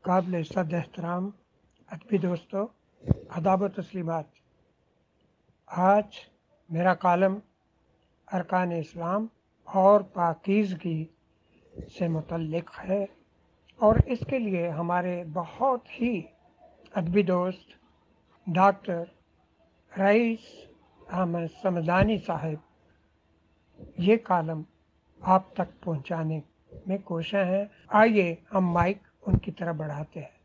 قابل صد احترام ادبی دوستوں، آداب و تسلیمات۔ آج میرا کالم ارکان اسلام اور پاکیزگی سے متعلق ہے، اور اس کے لیے ہمارے بہت ہی ادبی دوست ڈاکٹر رئیس احمد سمدانی صاحب یہ کالم آپ تک پہنچانے میں کوشاں ہیں۔ آئیے ہم مائک ان کی طرف بڑھاتے ہیں۔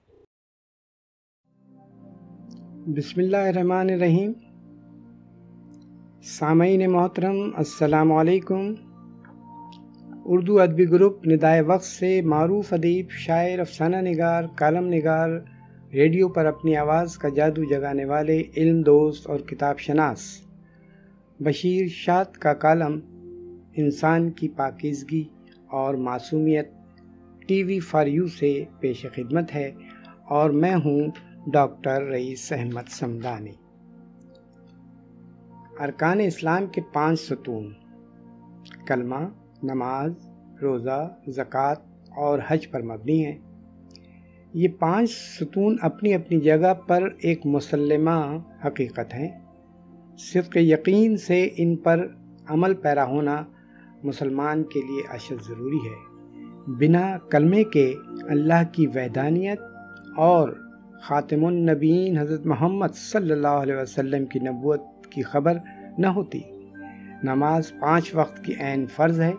بسم اللہ الرحمن الرحیم۔ سامعین محترم، السلام علیکم۔ اردو ادبی گروپ ندائے وقت سے معروف ادیب، شاعر، افسانہ نگار، کالم نگار، ریڈیو پر اپنی آواز کا جادو جگانے والے علم دوست اور کتاب شناس بشیر شاد کا کالم انسان کی پاکیزگی اور معصومیت ٹی وی فار یو سے پیش خدمت ہے، اور میں ہوں ڈاکٹر رئیس احمد سمدانی۔ ارکان اسلام کے 5 ستون کلمہ، نماز، روزہ، زکوٰۃ اور حج پر مبنی ہیں۔ یہ 5 ستون اپنی اپنی جگہ پر ایک مسلمہ حقیقت ہیں۔ صدق یقین سے ان پر عمل پیرا ہونا مسلمان کے لیے اشد ضروری ہے۔ بنا کلمے کے اللہ کی وحدانیت اور خاتم النبیین حضرت محمد صلی اللہ علیہ وسلم کی نبوت کی خبر نہ ہوتی۔ نماز 5 وقت کی عین فرض ہے۔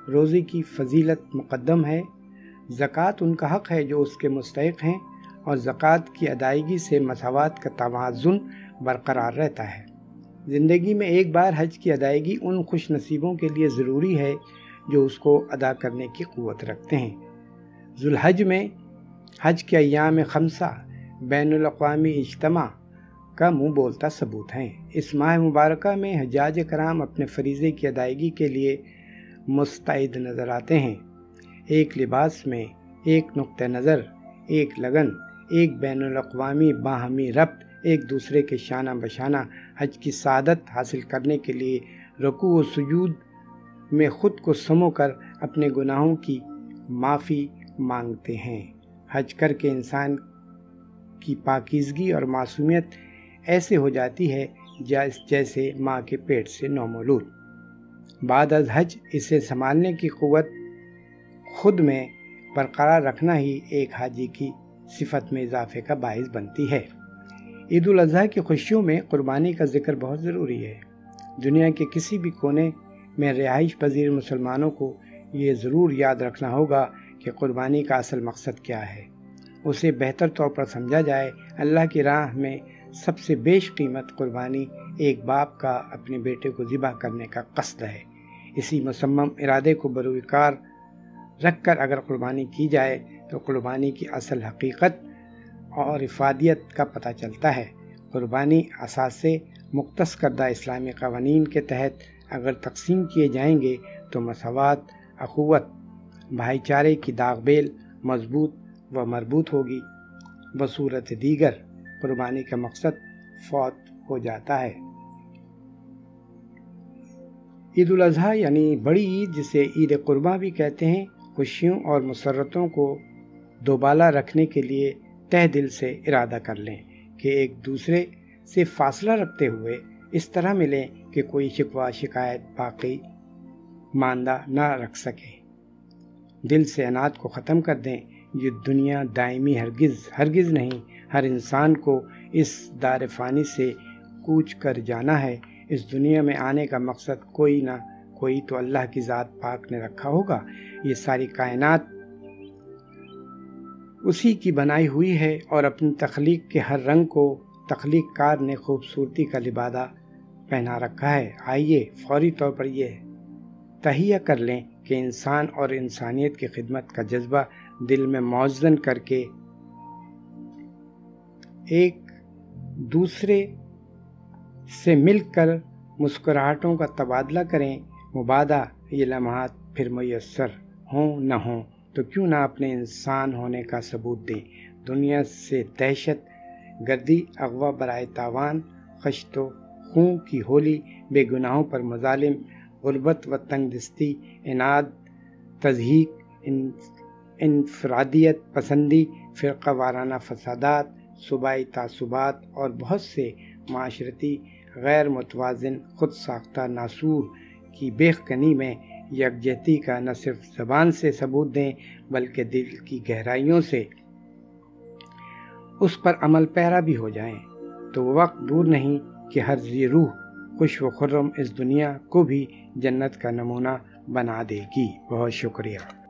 روزے کی فضیلت مقدم ہے۔ زکوٰۃ ان کا حق ہے جو اس کے مستحق ہیں، اور زکوٰۃ کی ادائیگی سے مساوات کا توازن برقرار رہتا ہے۔ زندگی میں ایک بار حج کی ادائیگی ان خوش نصیبوں کے لیے ضروری ہے جو اس کو ادا کرنے کی قوت رکھتے ہیں۔ ذوالحج میں حج کے ایام 5 بین الاقوامی اجتماع کا منہ بولتا ثبوت ہیں۔ اس ماہ مبارکہ میں حجاج کرام اپنے فریضے کی ادائیگی کے لیے مستعد نظر آتے ہیں۔ ایک لباس میں، ایک نقطہ نظر، ایک لگن، ایک بین الاقوامی باہمی ربط، ایک دوسرے کے شانہ بشانہ حج کی سعادت حاصل کرنے کے لیے رکوع و سجود میں خود کو سمو کر اپنے گناہوں کی معافی مانگتے ہیں۔ حج کر کے انسان کی پاکیزگی اور معصومیت ایسے ہو جاتی ہے جیسے ماں کے پیٹ سے نومولود۔ بعد از حج اسے سنبھالنے کی قوت خود میں برقرار رکھنا ہی ایک حاجی کی صفت میں اضافے کا باعث بنتی ہے۔ عید الاضحیٰ کی خوشیوں میں قربانی کا ذکر بہت ضروری ہے۔ دنیا کے کسی بھی کونے میں رہائش پذیر مسلمانوں کو یہ ضرور یاد رکھنا ہوگا کہ قربانی کا اصل مقصد کیا ہے۔ اسے بہتر طور پر سمجھا جائے، اللہ کی راہ میں سب سے بیش قیمت قربانی ایک باپ کا اپنے بیٹے کو ذبح کرنے کا قصد ہے۔ اسی مصمم ارادے کو بروئے کار رکھ کر اگر قربانی کی جائے تو قربانی کی اصل حقیقت اور افادیت کا پتہ چلتا ہے۔ قربانی اثاثے مختص کردہ اسلامی قوانین کے تحت اگر تقسیم کیے جائیں گے تو مساوات، اخوت، بھائی چارے کی داغ بیل مضبوط و مربوط ہوگی۔ بصورت دیگر قربانی کا مقصد فوت ہو جاتا ہے۔ عید الاضحیٰ یعنی بڑی عید، جسے عید قرباں بھی کہتے ہیں، خوشیوں اور مسرتوں کو دوبالا رکھنے کے لیے تہ دل سے ارادہ کر لیں کہ ایک دوسرے سے فاصلہ رکھتے ہوئے اس طرح ملیں کہ کوئی شکوہ شکایت باقی ماندہ نہ رکھ سکیں۔ دل سے عناد کو ختم کر دیں۔ یہ دنیا دائمی ہرگز نہیں۔ ہر انسان کو اس دار فانی سے کوچ کر جانا ہے۔ اس دنیا میں آنے کا مقصد کوئی نہ کوئی تو اللہ کی ذات پاک نے رکھا ہوگا۔ یہ ساری کائنات اسی کی بنائی ہوئی ہے، اور اپنی تخلیق کے ہر رنگ کو تخلیق کار نے خوبصورتی کا لبادہ پہنا رکھا ہے۔ آئیے فوری طور پر یہ تہیہ کر لیں کہ انسان اور انسانیت کی خدمت کا جذبہ دل میں موزن کر کے ایک دوسرے سے مل کر مسکراہٹوں کا تبادلہ کریں۔ مبادہ یہ لمحات پھر میسر ہوں نہ ہوں تو کیوں نہ اپنے انسان ہونے کا ثبوت دیں۔ دنیا سے دہشت گردی، اغوا برائے تاوان، خشت و خوں کی ہولی، بے گناہوں پر مظالم، غربت و تنگ دستی، عناد، تضحیک، انفرادیت پسندی، فرقہ وارانہ فسادات، صوبائی تعصبات اور بہت سے معاشرتی غیر متوازن خود ساختہ ناسور کی بیخکنی میں یکجہتی کا نہ صرف زبان سے ثبوت دیں بلکہ دل کی گہرائیوں سے اس پر عمل پیرا بھی ہو جائیں، تو وہ وقت دور نہیں کہ ہر ذی روح خوش و خرم اس دنیا کو بھی جنت کا نمونہ بنا دے گی۔ بہت شکریہ۔